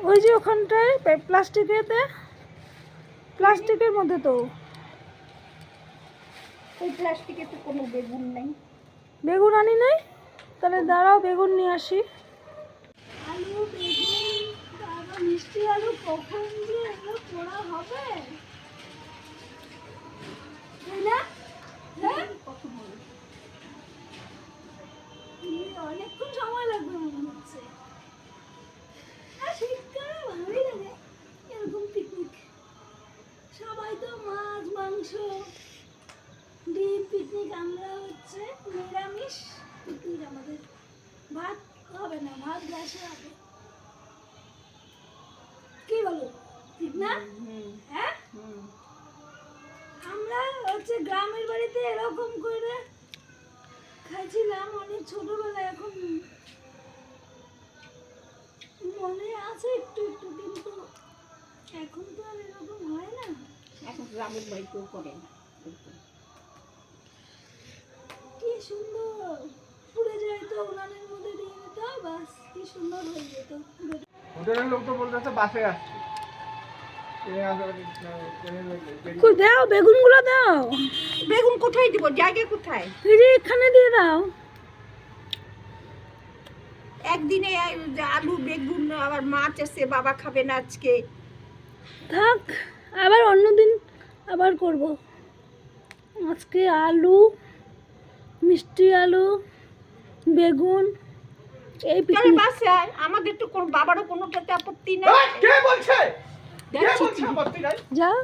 ওই যে ওখানটায় প্লাস্টিকের মধ্যে তো ওই প্লাস্টিকে তো কোনো বেগুন নাই। বেগুন আনি নাই, তাহলে দাঁড়াও বেগুন নিয়ে আসি। আলু বেগুন তারপর মিষ্টি আলু কখন যে এগুলো পোড়া হবে, তাই না? হ্যাঁ অনেকক্ষণ সময় লাগবে মনে হচ্ছে। আর শীতকালে ভালোই লাগে এরকম পিকনিক। সবাই তো মাছ মাংস ডিম পিকনিক, আমরা হচ্ছে নিরামিষ পিকনিক। আমাদের ভাত হবে না, ভাত গ্যাসে হবে। কি বলো, ঠিক না? হ্যাঁ আমরা হচ্ছে গ্রামের বাড়িতে এরকম করে খাইছিলাম অনেক ছোটবেলায়। এখন মনে আছে একটু একটু, কিন্তু এখন তো আর এরকম হয় না। এখন গ্রামের বাড়িতেও করে না। কি সুন্দর পুড়ে যায় তো, উনানের মধ্যে দিয়ে দিত, বাস কি সুন্দর হয়ে যেত। হোটেলের লোক তো বলতেছে বাসে আসছে। কই দাও বেগুনগুলো দাও। বেগুন কোথায় দিব, জায়গা কোথায়? এই যে এখানে দিয়ে দাও। একদিনে আলু বেগুন আবার মাছ আছে, বাবা খাবে না আজকে। থাক, আবার অন্যদিন আবার করব। আজকে আলু, মিষ্টি আলু, বেগুন এই চলে পিকনিক। বাসায়, আমাদের তো কোনো বাবারও কোনোটাতে আপত্তি নেই। কে বলছে? কে যাচ্ছি। বলছে আপত্তি নাই? যাও।